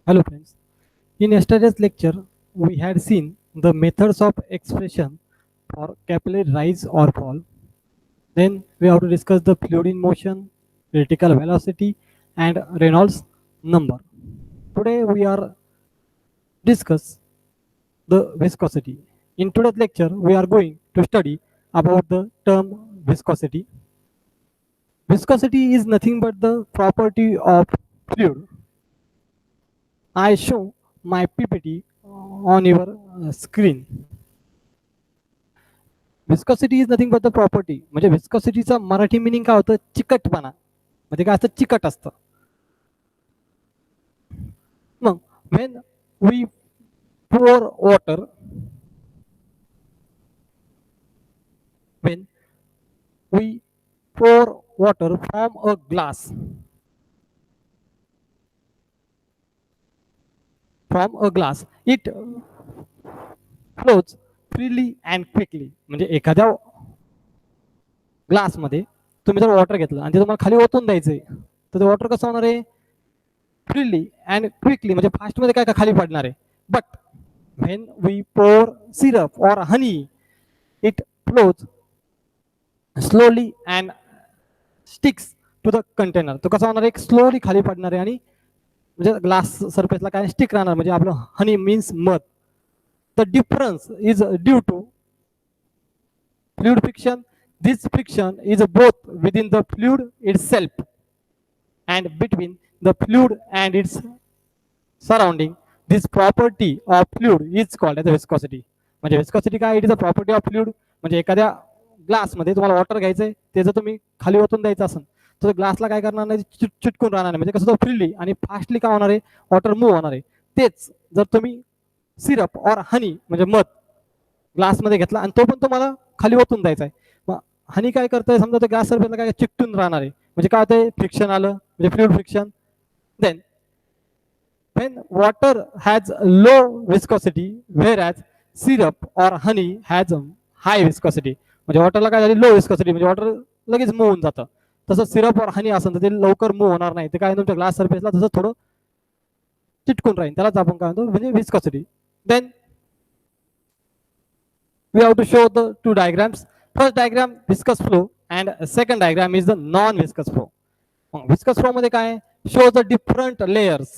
Hello friends. In yesterday's lecture, we had seen the methods of expression for capillary rise or fall. Then we have to discuss the fluid in motion, critical velocity, and Reynolds number. Today we are discuss the viscosity. In today's lecture, we are going to study about the term viscosity. Viscosity is nothing but the property of fluid. I show my PPT on your screen. Viscosity is nothing but the property. म्हणजे विस्कॉसिटीचा Marathi meaning काय होतं? चिकटपणा. म्हणजे काय असतं? चिकट असतं. मग when we pour water, when we pour water from a glass, it flows freely and quickly. म्हणजे एखाद्या ग्लासमध्ये तुम्ही जर वॉटर घेतलं आणि ते तुम्हाला खाली ओतून द्यायचंय, तर ते वॉटर कसं होणार आहे? फ्रीली अँड क्विकली, म्हणजे फास्ट मध्ये काय का खाली पडणार आहे. But when we pour syrup or honey, it flows slowly and sticks to the container. तो कसा होणार आहे? स्लोली खाली पडणार आहे आणि म्हणजे ग्लास सरफेसला काय स्टिक राहणार. म्हणजे आपलं हनी मीन्स मध. The difference is due to fluid friction. This friction is both within the fluid itself and between the fluid and its surrounding. This property of fluid is called as viscosity. म्हणजे viscosity काय? It is a property of fluid. म्हणजे एखाद्या ग्लासमध्ये तुम्हाला water घ्यायचंय, ते जर तुम्ही खाली ओतून द्यायचं असेल तर ग्लासला काय करणार नाही? चिटकून राहणार नाही. म्हणजे कसं? तो फ्रीली आणि फास्टली काय होणार आहे? वॉटर मूव्ह होणार आहे. तेच जर तुम्ही सिरप और हनी म्हणजे मध ग्लासमध्ये घेतला आणि तो पण तुम्हाला खाली ओतून द्यायचा आहे, मग हनी काय करतंय? समजा तो गॅस सरफेसला काय चिकटून राहणार आहे. म्हणजे काय होतंय? फ्रिक्शन आलं, म्हणजे fluid friction. Then when water has low viscosity whereas syrup or honey has high viscosity. म्हणजे वॉटरला काय झाली? लो विस्कॉसिटी, म्हणजे वॉटर लगेच मूव्ह होऊन जातं. तसं सिरप और हनी असेल तर ते लवकर मूव्ह होणार नाही. ते काय तुमच्या ग्लास सरफेसला तसं थोडं चिटकून राहील. त्यालाच आपण काय म्हणतो? म्हणजे viscosity. Then we have to show the two diagrams. First diagram viscous flow and second diagram is the non viscous flow. Viscous flow मध्ये काय? shows the different layers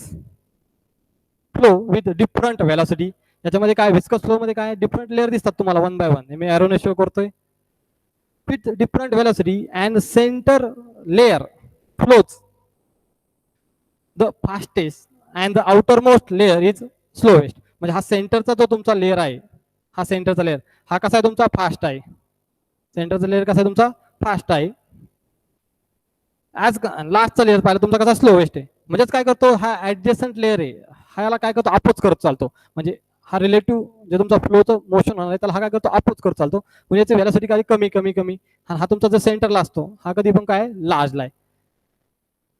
flow with different velocity. याच्यामध्ये काय? Viscous flow मध्ये काय? Different layer दिसतात तुम्हाला one by one. मी एरोने शो करतोय. With different velocity and centre layer flows the fastest and the outer most layer is slowest. म्हणजे हा सेंटरचा जो तुमचा लेअर आहे, हा सेंटरचा लेअर हा कसा आहे? तुमचा फास्ट आहे. सेंटरचा लेअर कसा आहे? तुमचा फास्ट आहे. ऍज लास्टचा लेअर पाहिला तुमचा कसा? स्लोएस्ट आहे. म्हणजेच काय करतो? हा ऍडजस्टंट लेअर आहे, हा याला काय करतो? अपोज करत चालतो. म्हणजे हा रिलेटिव्ह जे तुमचा फ्लोचं मोशन होणार आहे त्याला हा काय करतो? अपोज करत चालतो. म्हणजे याची व्हेलॉसिटी काय? कमी कमी कमी. हा तुमचा जो सेंटरला असतो हा कधी पण काय? लार्जला आहे.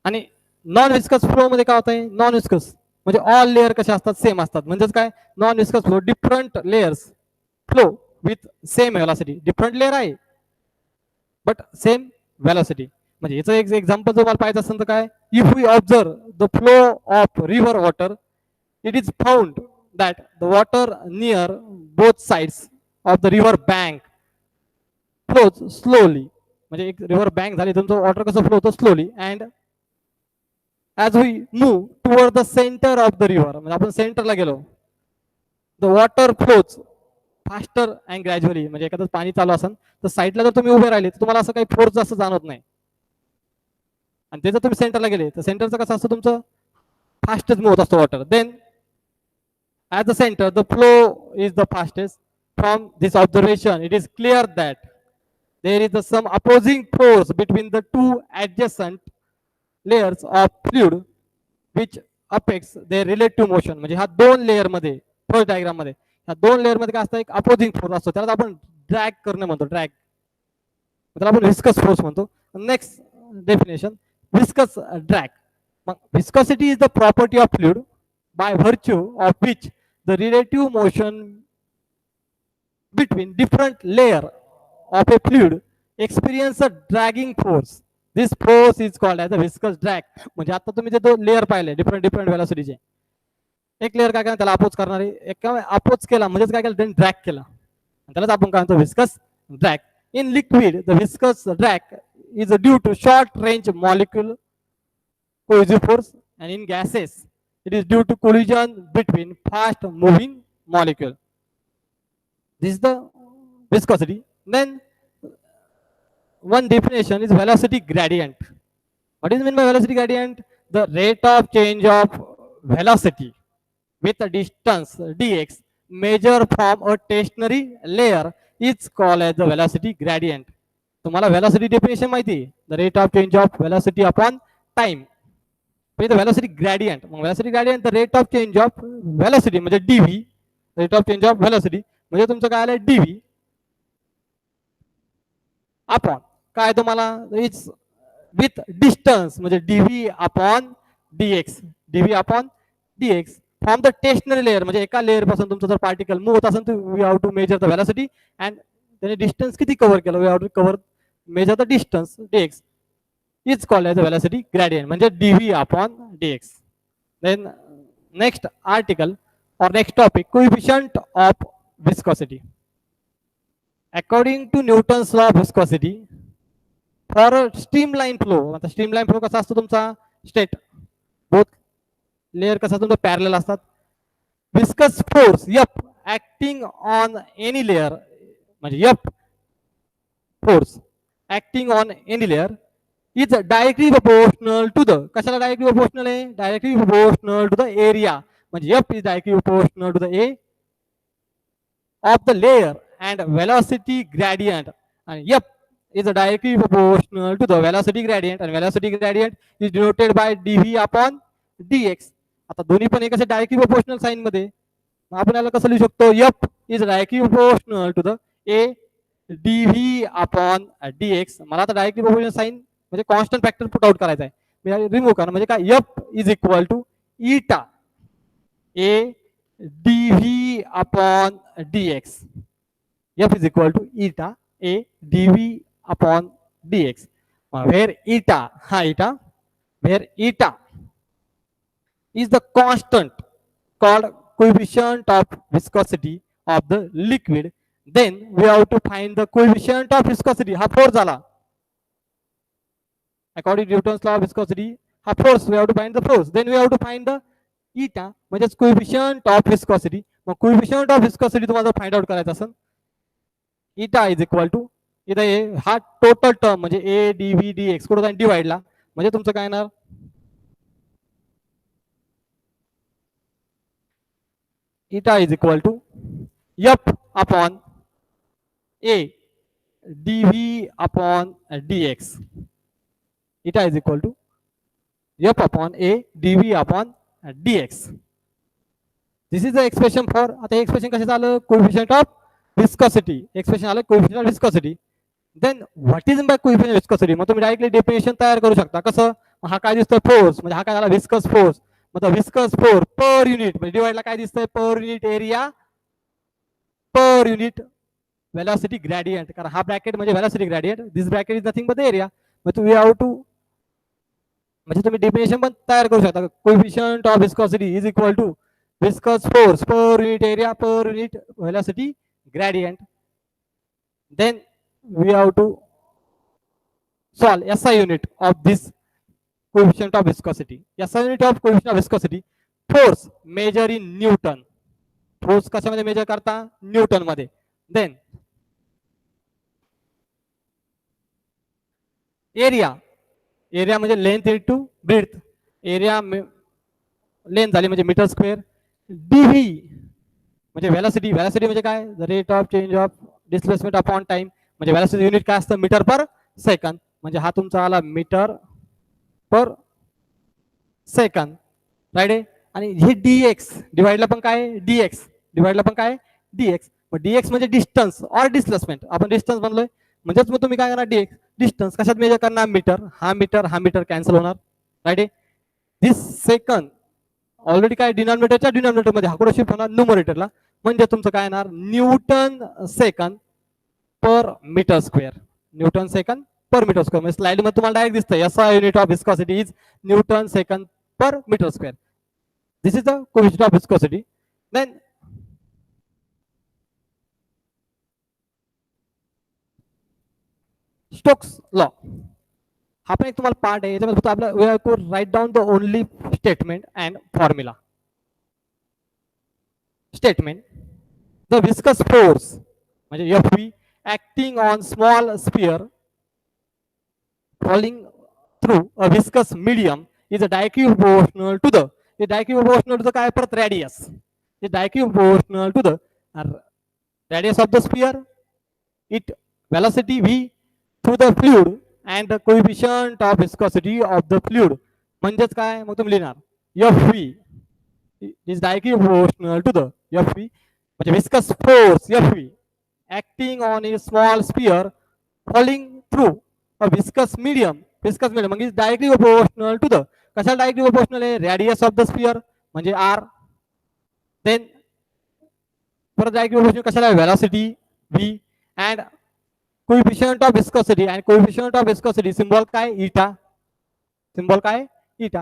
आणि नॉन विस्कस फ्लो मध्ये काय होत आहे? नॉन विस्कस म्हणजे ऑल लेअर कसे असतात? सेम असतात. म्हणजेच काय? Non viscous flow different layers flow with same velocity. Different layer आहे बट सेम व्हेलॉसिटी. म्हणजे याचं एक एक्झाम्पल जर मला पाहिजे असेल तर काय? If we observe the flow of river water, it is found that the water near both sides of the river bank flows slowly. म्हणजे एक रिव्हर बँक झाली, तुमचं वॉटर कसं फ्लो होतं? Slowly. And as we move toward the centre of the river, म्हणजे आपण सेंटरला गेलो, the water flows faster and gradually. म्हणजे एखादं पाणी चालू असेल तर साईडला जर तुम्ही उभे राहिले तर तुम्हाला असं काही फोर्स जास्त जाणवत नाही. आणि ते जर तुम्ही सेंटरला गेले तर सेंटरचं कसं असतं? तुमचं फास्टच मूव्ह होत असतो water. Then at the center the flow is the fastest. From this observation it is clear that there is some opposing force between the two adjacent layers of fluid which affects their relative motion. म्हणजे हा दोन layer मध्ये, first diagram मध्ये ह्या दोन layer मध्ये काय असतं? एक अपोजिंग फोर्स असतो, त्याला आपण ड्रॅग करणे म्हणतो. ड्रॅग, त्याला आपण विस्कस फोर्स म्हणतो. Next definition, viscous drag. मग viscosity is the property of fluid by virtue of which the relative motion between different layer of a fluid experience a dragging force. This force is called as a viscous drag. म्हणजे आता तुम्ही जे दोन layer पाहिले different different व्हेलॉसिटीचे, एक layer काय करणार त्याला अपोज करणारे एक अपोज केला म्हणजेच काय केलं त्यांनी ड्रॅग केला त्यालाच आपण काय म्हणतो viscous drag. In liquid the viscous drag is due to short range molecule cohesive force, and in gases it is due to collision between fast moving molecule. This is the viscosity. Then one definition is velocity gradient. What is meant by velocity gradient? The rate of change of velocity with a distance dx measured from a stationary layer is called as the velocity gradient. तुम्हाला velocity definition माहिती आहे? The rate of change of velocity upon time. the velocity gradient. Velocity gradient the rate of change of velocity म्हणजे dv. Rate of change of velocity म्हणजे तुमचं काय आलं dv upon काय तुम्हाला इट्स विथ डिस्टन्स म्हणजे dv upon dx. dv upon dx from the stationary layer म्हणजे एका लेअर पासून तुमचं जर पार्टिकल मूव्ह होत असेल तर we have to measure the velocity and त्याने डिस्टन्स किती कव्हर केलं we have to cover measure the distance dx is called as a velocity gradient म्हणजे dv upon dx. Then next article or next topic coefficient of viscosity. According to Newton's law of viscosity for a streamline flow आता streamline flow कसा असतो तुमचा state both layer कसा तुमचा parallel असतात viscous force F acting on any layer म्हणजे F force acting on any layer is directly proportional to the कशाला directly proportional आहे directly proportional to the area म्हणजे F is directly proportional to the A of the layer and velocity gradient and F is directly proportional to the velocity gradient and velocity gradient is denoted by dv upon dx. आता दोन्ही पण एक असे directly proportional sign मध्ये आपण याला कसं लिहू शकतो F is directly proportional to the A dv upon dx. मला आता डायरेक्टली प्रोपोर्शनल साइन म्हणजे कॉन्स्टंट फॅक्टर पुट आउट करायचा आहे मी रिमूव्ह करणार म्हणजे काय F इज इक्वल टू इटा A dv upon dx. F is equal to eta A dv upon dx. Where eta where eta is the constant called coefficient of viscosity of the liquid, then we have to find the coefficient of viscosity हा force झाला according to Newton's law of viscosity हा force we have to find the force then we have to find the eta म्हणजे coefficient of viscosity. मग coefficient of viscosity तुम्हाला find out करायचं असेल eta is equal to इथं हा total term म्हणजे a dv dx कुठं जाईल डिवाइडला म्हणजे तुमचं काय येणार eta is equal to F upon A dv upon dx. Eta is equal to F upon A dv upon dx. This is the expression for आता expression कशाचं आलं coefficient of viscosity. Expression आलं coefficient of viscosity. Then what is by coefficient of viscosity? मग तुम्ही directly definition तयार करू शकता कसं हा काय दिसतोय फोर्स म्हणजे हा काय झाला विस्कस फोर्स मतलब विस्कस फोर्स पर युनिट म्हणजे डिवाइडला काय दिसतंय पर unit area per unit velocity gradient कारण हा ब्रॅकेट म्हणजे velocity gradient this bracket is nothing but the area मग तुम्ही हाव टू म्हणजे तुम्ही डेफिनेशन पण तयार करू शकता coefficient of viscosity is equal to viscous force per unit area per unit velocity gradient then we have to solve SI unit of this coefficient of viscosity. SI unit of coefficient of viscosity force measure in Newton. Force कशामध्ये major करता Newton मध्ये. Then area म्हणजे length into breadth area length झाली म्हणजे metre square dv म्हणजे velocity म्हणजे काय the rate of change of displacement upon time म्हणजे वेलॉसिटी युनिट काय असतं मीटर पर सेकंद म्हणजे हा तुमचा आला मीटर पर सेकंद राईट आहे आणि हे dx डिवाइडला पण काय dx मग dx म्हणजे डिस्टन्स ऑर डिस्प्लेसमेंट आपण डिस्टन्स बनलोय म्हणजेच मग तुम्ही काय करणार dx डिस्टन्स कशात मेजर करणार मीटर कॅन्सल होणार राईट आहे दिस सेकंद ऑलरेडी काय डिनॉमिनेटर मध्ये हा कुठे शिफ्ट होणार न्यूमरेटरला म्हणजे तुमचं काय येणार newton second per metre square म्हणजे स्लाइड मध्ये तुम्हाला डायरेक्ट दिसतंय SI unit of viscosity is newton second per metre square This is the coefficient of viscosity. Then Stokes law हा पण एक तुम्हाला पार्ट आहे. याच्यामध्ये फक्त आपलं we have to write down the only statement and formula. Statement the viscous force म्हणजे F V acting on small sphere falling through a viscous medium is a directly proportional to the काय परत radius is directly proportional to the radius of the sphere, it velocity v through the fluid and the coefficient of viscosity of the fluid. म्हणजेच काय मग तुम्ही लिहिणार fv is directly proportional to the fv म्हणजे viscous force fv acting on a small sphere falling through a viscous medium म्हणजे directly proportional to the कशाला directly proportional आहे radius of the sphere म्हणजे आर. देन परत directly proportional कशाला velocity v and coefficient of viscosity and coefficient of viscosity symbol काय eta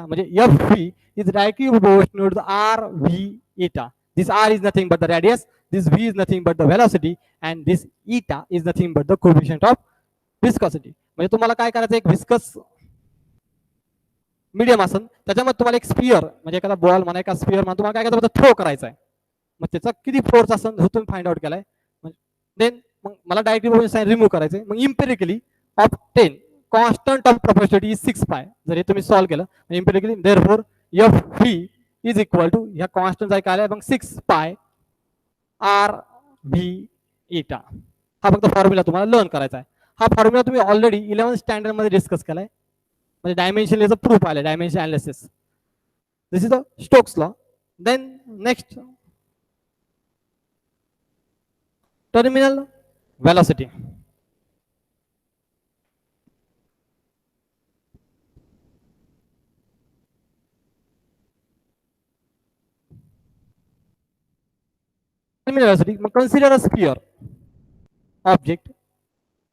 म्हणजे F V is directly proportional to r v eta. This r is nothing but the radius, this v is nothing but the velocity, and this eta is nothing but the coefficient of viscosity. म्हणजे तुम्हाला काय करायचं एक viscous medium असेल त्याच्यामध्ये तुम्हाला एक sphere म्हणजे एखादा बॉल म्हणा एका स्पियर म्हणा तुम्हाला काय करायचं थ्रो करायचा आहे. मग त्याचा किती फोर्स असेल हे तुम्ही फाइंड आउट केलाय. देन मग मला डायरेक्टली साइन रिमूव्ह करायचंय. मग empirically of 10 constant of proportionality is 6 pi. जर हे तुम्ही सॉल्व्ह केलं empirically therefore F V is equal to ह्या कॉन्स्टंट काय आलाय मग 6 पाय आर व्ही इटा. हा फक्त फॉर्म्युला तुम्हाला लर्न करायचा आहे. हा फॉर्म्युला तुम्ही ऑलरेडी 11 स्टँडर्ड मध्ये डिस्कस केलाय म्हणजे डायमेन्शन याचं प्रूफ आलं dimension analysis. This is the Stokes law. Then next terminal velocity. velocity consider a sphere object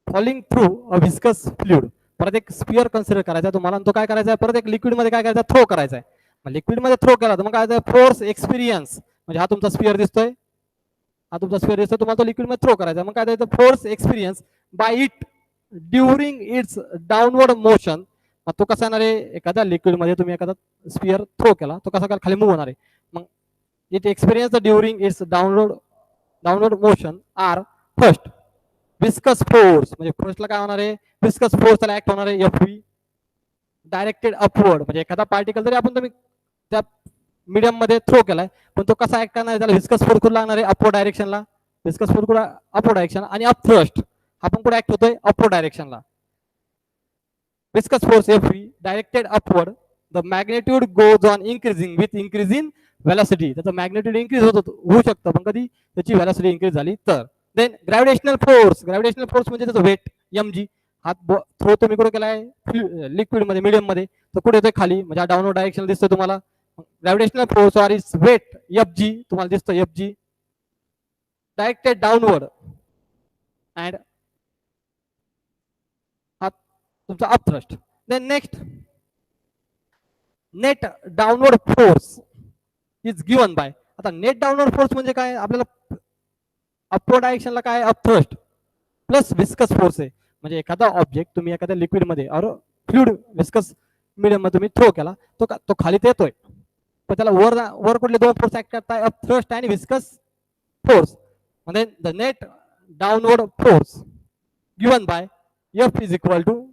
falling through a viscous fluid. परत एक स्पियर कन्सिडर करायचा तुम्हाला तो काय करायचा परत एक लिक्विड मध्ये काय करायचा थ्रो करायचा आहे. मग लिक्विड मध्ये थ्रो केला तर मग काय फोर्स एक्सपिरियन्स म्हणजे हा तुमचा स्पियर दिसतोय तुम्हाला तो लिक्विड मध्ये थ्रो करायचा. मग काय द्यायचं force experience by it during its downward motion. मग तो कसा येणार आहे एखाद्या लिक्विड मध्ये तुम्ही एखादा स्पियर थ्रो केला तो कसा खाली मूव्ह होणार आहे. मग it experience during its downward motion are first viscous force म्हणजे फर्स्टला काय होणार आहे विस्कस फोर्स त्याला ऍक्ट होणार आहे एफ व्ही डायरेक्टेड अपवर्ड म्हणजे एखादा पार्टिकल जरी आपण तुम्ही त्या मीडियम मध्ये थ्रो केलाय पण तो कसा ऍक्ट करणार आहे त्याला विस्कस फोर्स कुठे लागणार आहे अपवर्ड डायरेक्शनला. विस्कस फोर्स कुठे अपवर्ड डायरेक्शन आणि अप थ्रस्ट हा पण कुठे ऍक्ट होतोय अपवर्ड डायरेक्शनला. Viscous force F V directed upward the magnitude goes on increasing with increasing velocity. त्याचं मॅग्नेट्यूड इन्क्रीज होऊ शकतं पण कधी त्याची वेलोसिटी इन्क्रीज झाली तर. देन ग्रॅव्हिटेशनल फोर्स म्हणजे त्याचं वेट एम जी. हात थ्रो तुम्ही कुठे केलाय लिक्विड मध्ये मीडियम मध्ये तर कुठे येतोय खाली म्हणजे डाऊनवर्ड डायरेक्शन दिसतोय तुम्हाला. Gravitational force or is weight f g तुम्हाला दिसतो f g directed downward and हा तुमचा up thrust. Then next net downward force is given by. आता नेट डाऊनवर्ड फोर्स म्हणजे काय आपल्याला अपवर्ड डायरेक्शनला काय up thrust plus viscous force आहे. म्हणजे एखादा ऑब्जेक्ट तुम्ही एखाद्या लिक्विड मध्ये और फ्लुइड विस्कस मीडियम मध्ये तुम्ही थ्रो केला तो खाली येतोय पण त्याला वर कुठले दोन फोर्स ऍक्ट करताय अप थ्रस्ट आणि विस्कस फोर्स. म्हणजे the net downward force given by f is equal to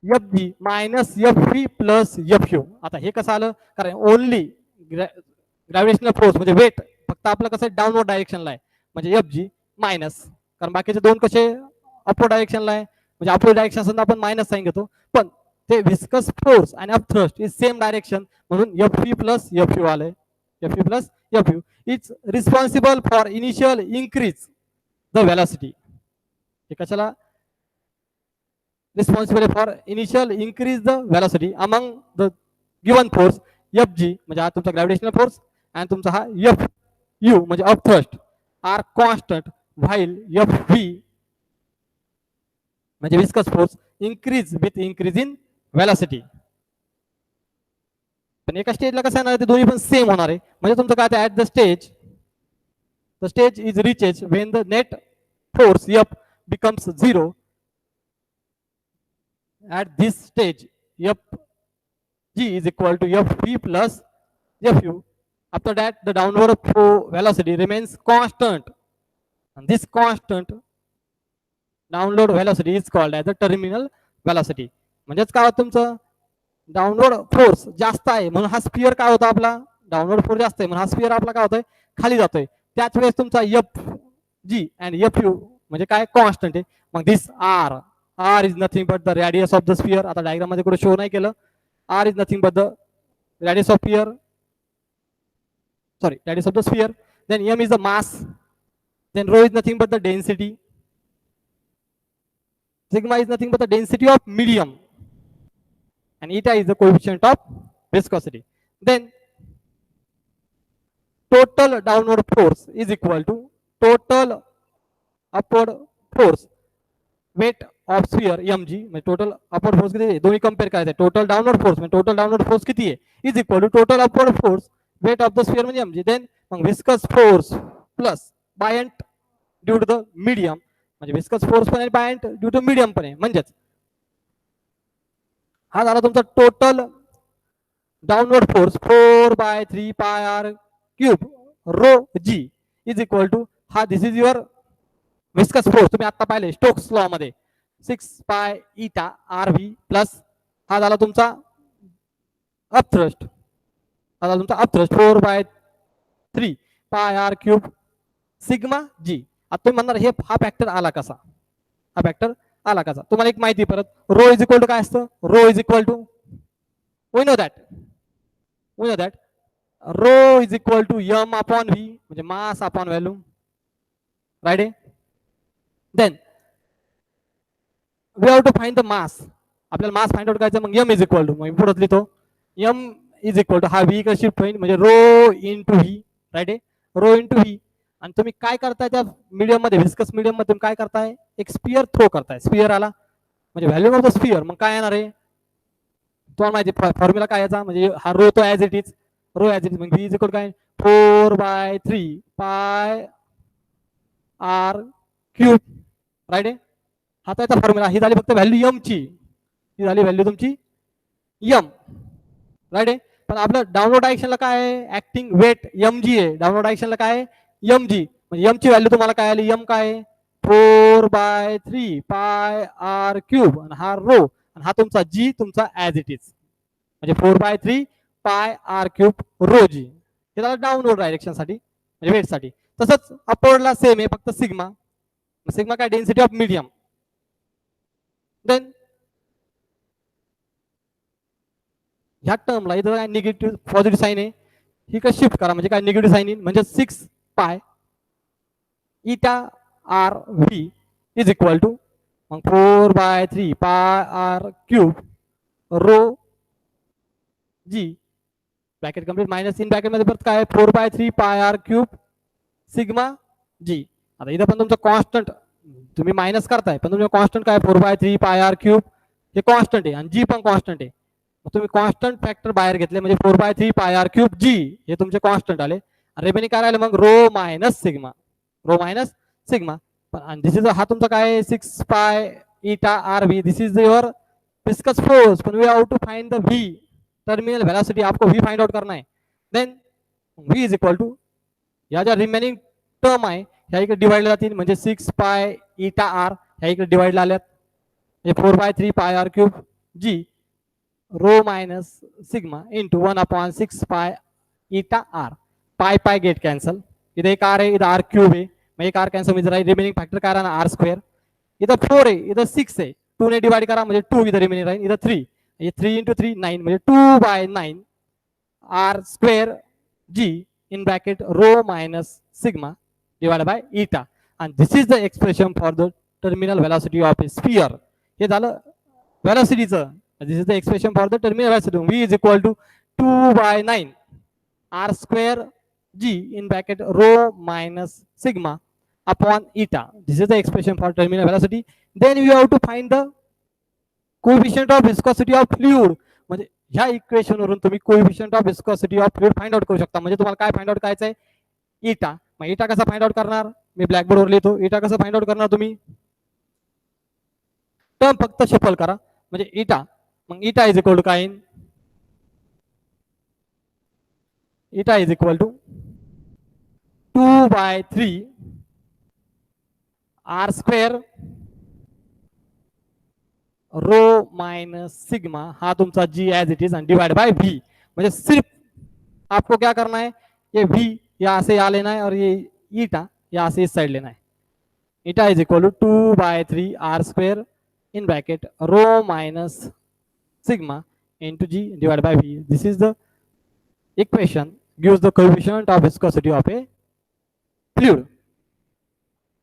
f g minus f V plus F u. आता हे कसं आलं कारण ओनली ग्रॅव्हिटेशनल फोर्स म्हणजे वेट फक्त आपलं कसं डाऊनवर्ड डायरेक्शनला आहे म्हणजे एफ जी मायनस कारण बाकीचे दोन कसे अपवर्ड डायरेक्शनला आहे म्हणजे अपवर्ड डायरेक्शन असताना आपण मायनस साइन घेतो पण ते विस्कस फोर्स आणि up thrust is same direction म्हणून F V plus F U आले. F V plus F U is responsible for initial increase the velocity. हे कशाला responsible for initial increase the velocity among the given force fg म्हणजे हा तुमचा gravitational force आणि तुमचा हा एफ यू म्हणजे up thrust are constant while F V म्हणजे viscous force increase with increase in velocity. पण एका स्टेजला कसं येणार आहे, ते दोन्ही पण सेम होणार आहे. म्हणजे तुमचं काय at the stage is reaches when the net force f becomes 0. At this stage Fg is equal to Fv plus Fu. After that the downward flow velocity remains constant, and this constant downward velocity is called as the terminal velocity. म्हणजेच काय होतं तुमचं, downward force जास्त आहे म्हणून हा sphere काय होता आपला, डाउनवर्ड फोर्स जास्त आहे म्हणून हा स्पियर आपला काय होतोय, खाली जातोय. त्याच वेळेस तुमचा F G and F U म्हणजे काय, कॉन्स्टंट आहे. मग this R is nothing but the radius of the sphere. आता डायग्राम मध्ये कुठे शो नाही केलं. R is nothing but the radius of sphere, radius of the sphere. Then M is the mass, then rho is nothing but the density, sigma is nothing but the density of medium, and eta is the coefficient of viscosity. Then total downward force is equal to total upward force weight of sphere mg. म्हणजे total upward force किती आहे, दोन्ही compare करायचं. Total downward force म्हणजे total downward force किती आहे, is equal to total upward force weight of the sphere म्हणजे mg. Then मग viscous force plus buoyant due to the medium, म्हणजे विस्कस फोर्स पण आहे, बायंट ड्यू टू मीडियम पण आहे. म्हणजेच हा झाला तुमचा total downward force 4/3 pi r cube rho g is equal to हा, this is your viscous force. तुम्ही आता पाहिले स्टोक्स लॉ मध्ये 6 pi eta R V plus हा झाला तुमचा अपथ्रस्ट, हा झाला तुमचा upthrust 4/3 pi r cube sigma जी. आता तुम्ही म्हणणार हे हा फॅक्टर आला कसा, हा फॅक्टर आला कसा. तुम्हाला एक माहिती परत, रो इज इक्वल टू काय असतं, rho is equal to we know that rho is equal to m upon v म्हणजे मास अपॉन व्हॅल्यू, राईट आहे. Then we have to find the mass, आपल्याला मास फाइंड आउट करायचं. मग M is equal to, मग पुढे लिहितो M is equal to हा V का शिफ्ट होईल म्हणजे रो इंटू व्ही, राईट आहे, रो इंटू व्ही. आणि तुम्ही काय करताय त्या मीडियम मध्ये, विस्कस मीडियम मध्ये तुम्ही काय करताय, एक स्पियर थ्रो करताय. स्पियर आला म्हणजे व्हॅल्यू ऑफ द स्पियर, मग काय येणार आहे तुम्हाला माहिती, फॉर्म्युला काय याचा, म्हणजे हा रो तो as it is, rho as it is. मग व्ही इज इक्वल काय 4/3 पाय आर क्यूब, राईट आहे. हा त्याचा फॉर्म्युला. ही झाली फक्त व्हॅल्यू एम ची, ही झाली व्हॅल्यू तुमची एम, राईट आहे. पण आपलं डाउनवर्ड डायरेक्शनला काय आहे, ऍक्टिंग वेट एम जी आहे. डाउनवर्ड डायरेक्शनला काय आहे, एम जी. म्हणजे एम ची व्हॅल्यू तुम्हाला काय आली, एम काय आहे 4/3 पाय आर क्यूब, आणि हा रो, आणि हा तुमचा जी तुमचा ऍज इट इज म्हणजे 4/3 पाय आर क्यूब रो जी. हे झालं डाउनवर्ड डायरेक्शन साठी म्हणजे वेट साठी. तसंच अपवर्डला सेम आहे, फक्त सिग्मा. सिग्मा काय, डेन्सिटी ऑफ मीडियम. देन ह्या टर्मला इथं काय निगेटिव्ह पॉझिटिव्ह साईन आहे, ही काय शिफ्ट करा म्हणजे काय निगेटिव्ह साईन येईल. म्हणजे 6 pi eta R v is equal to मग 4/3 pi r cube rho g bracket complete minus in bracket मध्ये परत काय 4/3 पाय आर क्यूब सिग्मा जी. आता इथं पण तुमचं कॉन्स्टंट तुम्ही मायनस करताय, पण तुमचं कॉन्स्टंट काय 4/3 पाय आर क्यूब हे कॉन्स्टंट आहे, आणि जी पण कॉन्स्टंट आहे. तुम्ही कॉन्स्टंट फॅक्टर बाहेर घेतले म्हणजे 4/3 पाय आर क्यूब जी हे तुमचे कॉन्स्टंट आले. रिमेनिंग काय राहिले मग rho minus sigma, rho minus sigma. पण दिस इज हा तुमचा काय 6 pi eta R V, this is your viscous force. पण we have to find the V terminal velocity, आपको व्ही फाइंड आउट करना है. Then V is equal to या ज्या रिमेनिंग टर्म आहे ह्या इकडे डिवाइड जातील म्हणजे 6 पाय इटा आर ह्या इकडे डिवाइड आल्यात, 4/3 पाय आर क्यूब जी रो मायनस सिग्मा इंटू 1/6 पाय इटा आर. पाय पाय गेट कॅन्सल, इधर एक आर है इधर आर क्यूब है, मैं एक आर कैंसिल इधर रिमेनिंग फैक्टर काय राहणार आर स्क्वेअर. इधर 4 है इधर 6 है, 2 ने डिवाइड करा म्हणजे 2 इधर रिमेनिंग राहील, इधर 3 ये 3 इंटू 3 9 म्हणजे 2/9 R square G in bracket rho minus sigma divide by eta. आणि this is the expression for the terminal velocity of a sphere. हे झालं वेलोसिटीचं. This is the expression for the terminal velocity. V is equal to 2/9 r square g in bracket rho minus sigma upon eta. This is the expression for terminal velocity. Then we have to find the coefficient of viscosity of fluid. म्हणजे ह्या equation वरून तुम्ही coefficient of viscosity of fluid find out करू शकता. म्हणजे तुम्हाला काय find out करायचं आहे, इटा. मग इटा कसा फाइंड आउट करणार, मी ब्लॅकबोर्डवर लिहितो. इटा कसं फाइंड आउट करणार तुम्ही, टर्म फक्त शिफल करा म्हणजे इटा. मग इटा इज इक्वल टू काय, eta is equal to 2/3 R square rho minus sigma, हा तुमचा G as it is, and divide by V. म्हणजे सिर्फ आपको क्या करना है, ये वी यहाँ से यहाँ लेना है और ये ईटा यहाँ से इस साइड लेना है. Eta is equal to 2/3 r square in bracket rho minus sigma into g divided by v. This is the equation gives the coefficient of viscosity of a fluid.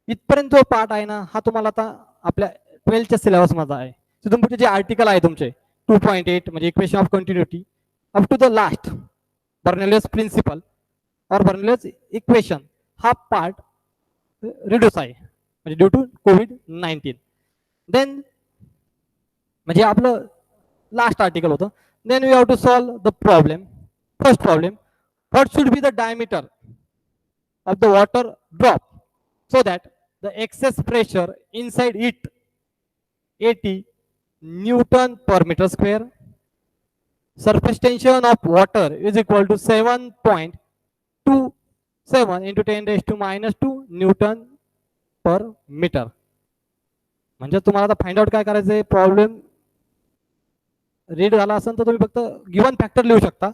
इथपर्यंत जो पार्ट आहे ना, हा तुम्हाला आता आपल्या 12च्या सिलेबस मध्ये आहे. तिथून पुढचे जे आर्टिकल आहे तुमचे 2.8 म्हणजे equation of continuity up to the last Bernoulli's principle और बर्नौलीज इक्वेशन, हा पार्ट रिड्यूस आहे म्हणजे ड्यू टू कोविड-19. देन म्हणजे आपलं लास्ट आर्टिकल होतं. Then we have to solve the problem. First problem, what should be the diameter of the water drop so that the excess pressure inside it 80 Newton per meter square. Surface tension of water is equal to 7.27 into 10 raised to minus 2 Newton per meter. म्हणजे तुम्हाला आता find out काय करायचं, problem read झाला असेल तर तुम्ही फक्त गिवन फॅक्टर लिहू शकता.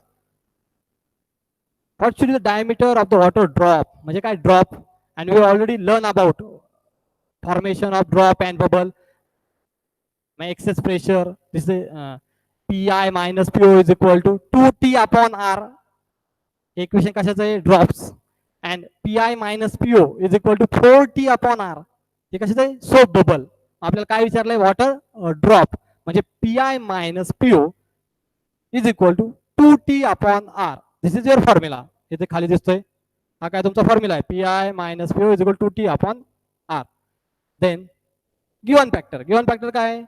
What should be the diameter of the water drop, म्हणजे काय drop, and we already learn about formation of drop and bubble. My excess pressure, this is pi minus po is equal to 2t upon r. Equation कशाचं आहे, drops. and pi minus po is equal to 4t upon r. हे कशाचं आहे, soap bubble. आपल्याला काय विचारलंय, water drop म्हणजे pi minus po is equal to 2t upon r. This is your formula. इथे खाली दिसतोय, हा काय तुमचा फॉर्म्युला आहे, p i minus p o is equal to t upon r. Then given factor काय,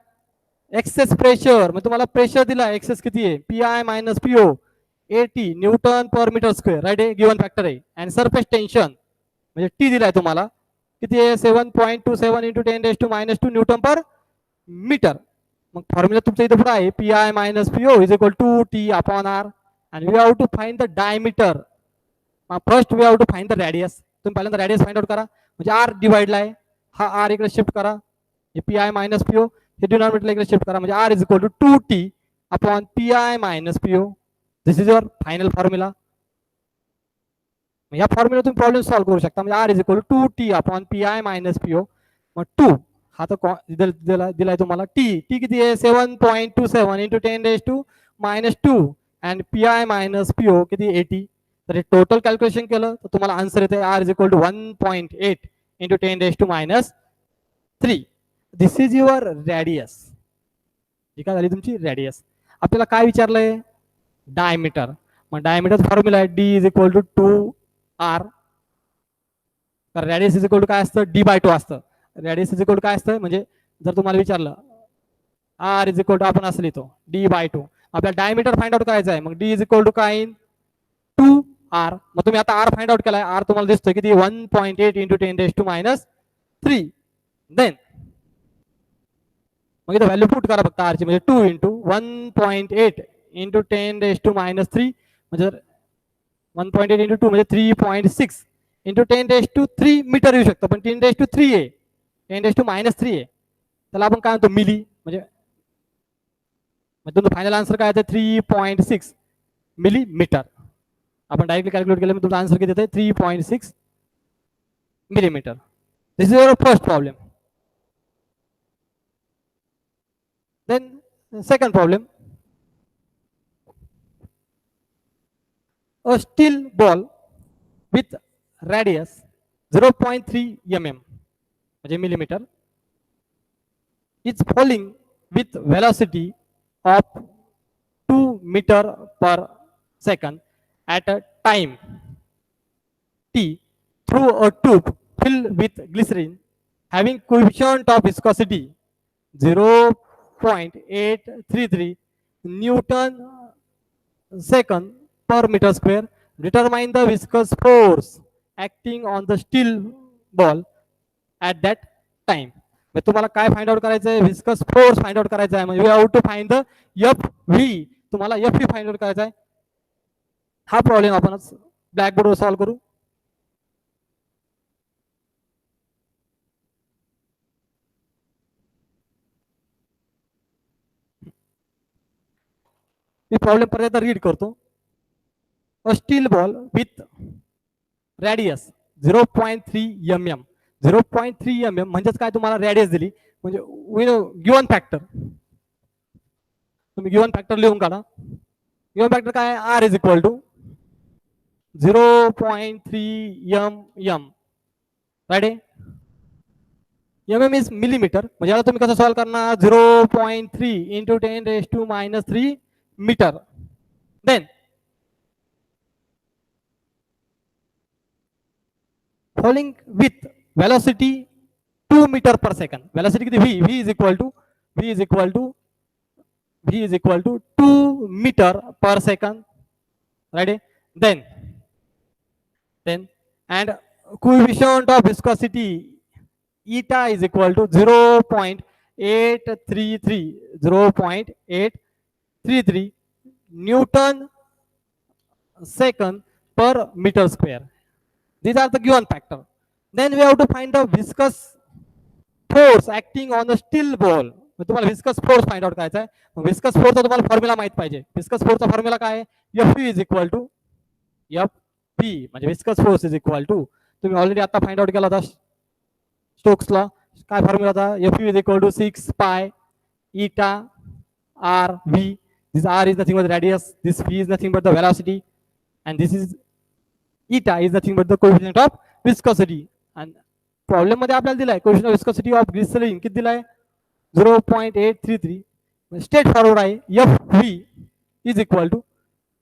एक्सेस प्रेशर. मग तुम्हाला प्रेशर दिला, एक्सेस किती आहे, p i minus p o 80 newton per metre square, right आहे, गिवन फॅक्टर आहे. And surface tension म्हणजे t दिलाय तुम्हाला किती आहे, 7.27 into 10 raise to minus 2 newton per metre. मग फॉर्म्युला तुमच्या इथे पुढे आहे, p i minus p o is equal to t upon r. And we have to find the diameter. First we have to find the radius. तुम्ही पहिल्यांदा radius find out करा, म्हणजे R डिवाइडला आहे, हा आर इकडे शिफ्ट करा, हे p i minus p o हे डिनॉमिनेटरला इकडे शिफ्ट करा, म्हणजे r is equal to 2t upon p i minus p o. This is your final formula. या फॉर्म्युला तुम्ही प्रॉब्लेम सॉल्व्ह करू शकता. म्हणजे r is equal to 2t upon p i minus p o. मग 2 हा तर दिलाय तुम्हाला, टी किती आहे, 7.27 into 10 raise to minus 2 and p i minus p o किती 80. तर हे टोटल कॅल्क्युलेशन केलं तर तुम्हाला आन्सर येते R is equal to 1.8 into 10 raise to minus 3. This is your radius. ही काय झाली तुमची रेडियस. आपल्याला काय विचारलंय, डायमीटर. मग डायमीटर फॉर्म्युला आहे D is equal to 2r. तर रेडियस इज इक्वल टू काय असतं, d/2 असतं. रेडियस इज इक्वल टू काय असतं, म्हणजे जर तुम्हाला विचारलं r इज इक्वल टू, आपण असं लिहितो d/2. आपल्याला डायमीटर फाइंड आउट करायचं आहे, मग d इज इक्वल टू काय, 2r. मग तुम्ही आता r फाइंड आउट केलाय, r तुम्हाला दिसतोय किती, 1.8 into 10 raise to minus 3. Then मग इथं व्हॅल्यू पुट करा फक्त r ची, म्हणजे 2 into 1.8 into 10 raise to minus 3, म्हणजे 1.8 इंटू 2 म्हणजे 3.6 इंटू 10 रेज टू 3 मीटर येऊ शकतं, पण 10 रेज टू 3 आहे, 10 रेज टू मायनस 3 आहे, त्याला आपण काय म्हणतो, मिली. म्हणजे तुमचं फायनल आन्सर काय येतं, 3.6 मिलीमीटर. आपण डायरेक्टली कॅल्क्युलेट केलं, तुमचा आन्सर किती येते, 3.6 millimetre. This is your first problem. Then second problem, a steel ball with radius 0.3 mm म्हणजे millimeter is falling with velocity of 2 meter per second at a time t through a tube filled with glycerin having coefficient of viscosity 0.833 Newton second per meter square. Determine the viscous force acting on the steel ball at that time. म्हणजे तुम्हाला काय find out करायचं आहे, viscous force find out करायचा आहे. म्हणजे we have to find the f v. तुम्हाला f v find out करायचा आहे. हा प्रॉब्लेम आपण ब्लॅकबोर्डवर सॉल्व्ह करू. मी प्रॉब्लेम पर्यंत रीड करतो. A steel ball with radius 0.3 mm. 0.3 mm म्हणजेच काय, तुम्हाला रॅडियस दिली म्हणजे गिवन फॅक्टर. तुम्ही गिवन फॅक्टर लिहून काढा. गिवन फॅक्टर काय, r is equal to 0.3 mm. Right. mm is millimetre. म्हणजे याला तुम्ही कसं सॉल्व्ह करणार, 0.3 into 10⁻³ metre. Then falling with velocity 2 meter per second. Velocity किती, v is equal to 2 meter per second. Right. Then and coefficient of viscosity eta is equal to 0.833 Newton second per meter square. These are the given factor. Then we have to find the viscous force acting on the steel ball. तुम्हाला viscous force find out करायचा आहे. Viscous फोर्सचा तुम्हाला formula माहित पाहिजे. Viscous फोर्सचा formula काय आहे, F is equal to F P. म्हणजे viscous force is equal to, तुम्ही ऑलरेडी आता फाइंड आउट केला होता स्टोक्सला. काय फॉर्म्युला होता, एफ इज इक्वल टू 6 पाय eta r v. This r is nothing but the radius, this v is nothing but the velocity, and this is eta is nothing but the coefficient of viscosity. And problem मध्ये आपल्याला दिलाय coefficient of viscosity of glycerine किती दिलाय, 0.833. Straight forward आहे. F V is equal to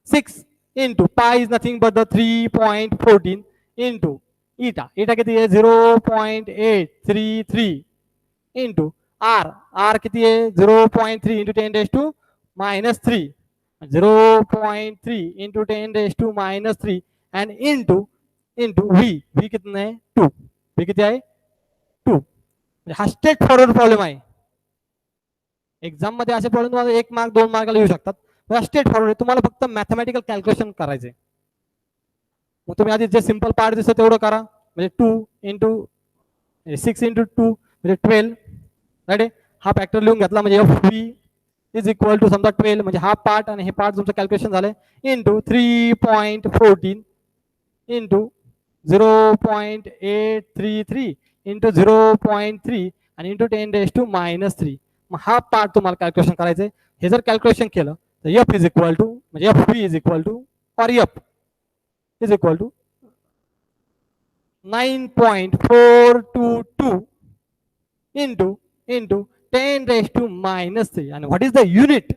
6 into pi is nothing but the 3.14 into eta. Eta किती आहे, 0.833 into R. R किती आहे, 0.3 into 10⁻³ 0.3 into 10⁻³ and into v कितना है 2. v किती आहे 2. हा स्ट्रेट फॉरवर्ड प्रॉब्लेम आहे. एक्झाम मध्ये असे प्रॉब्लेम तुम्हाला 1 मार्क 2 मार्काला येऊ शकतात. स्ट्रेट फॉरवर्ड तुम्हाला फक्त मॅथमॅटिकल कॅल्क्युलेशन करायचे. मग तुम्ही आधी जे सिंपल पार्ट दिसतो तेवढं करा. म्हणजे 2 इंटू 6 इंटू 2 म्हणजे 12. राईट. हा फॅक्टर लिहून घेतला म्हणजे F V is equal to समजा 12 म्हणजे हा पार्ट आणि हे पार्ट तुमचं कॅल्क्युलेशन झालंय इंटू 3.14 इंटू 0.833 इंटू 0.3 आणि इंटू 10⁻³ मग हा पार्ट तुम्हाला कॅल्क्युलेशन करायचंय. हे जर कॅल्क्युलेशन केलं तर एफ इज इक्वल टू म्हणजे F V is equal to और F is equal to 9.422 into 10⁻³ आणि what is the unit.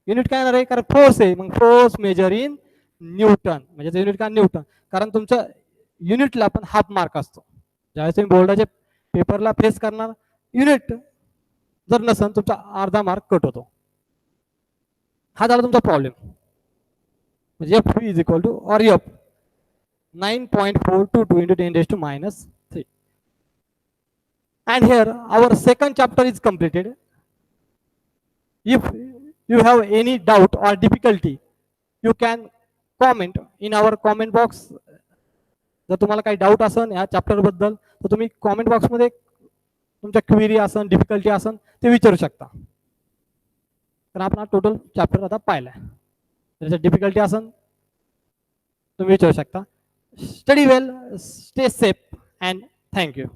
Unit काय येणार आहे, कारण फोर्स आहे. मग फोर्स मेजर इन न्यूटन. म्हणजे युनिट काय, न्यूटन. कारण तुमच्या युनिटला पण हाफ मार्क असतो. ज्यावेळेस तुम्ही बोर्डाच्या पेपरला फेस करणार, युनिट जर नसेल तुमचा अर्धा मार्क कट होतो. हा झाला तुमचा प्रॉब्लेम. म्हणजे एफ इज इक्वल टू और F 9.422 into 10⁻³. And here our second chapter is completed. If you have any doubt or difficulty, you can comment in our comment box. जर तुम्हाला काही डाऊट असेल या चॅप्टर बद्दल तर तुम्ही कॉमेंट बॉक्स मध्ये तुमच्या क्वेरी असेल, डिफिकल्टी असेल ते विचारू शकता. तर आपण टोटल चॅप्टर आता पाहिलाय. त्याच्यात डिफिकल्टी असेल तुम्ही विचारू शकता. Study well, stay safe and thank you.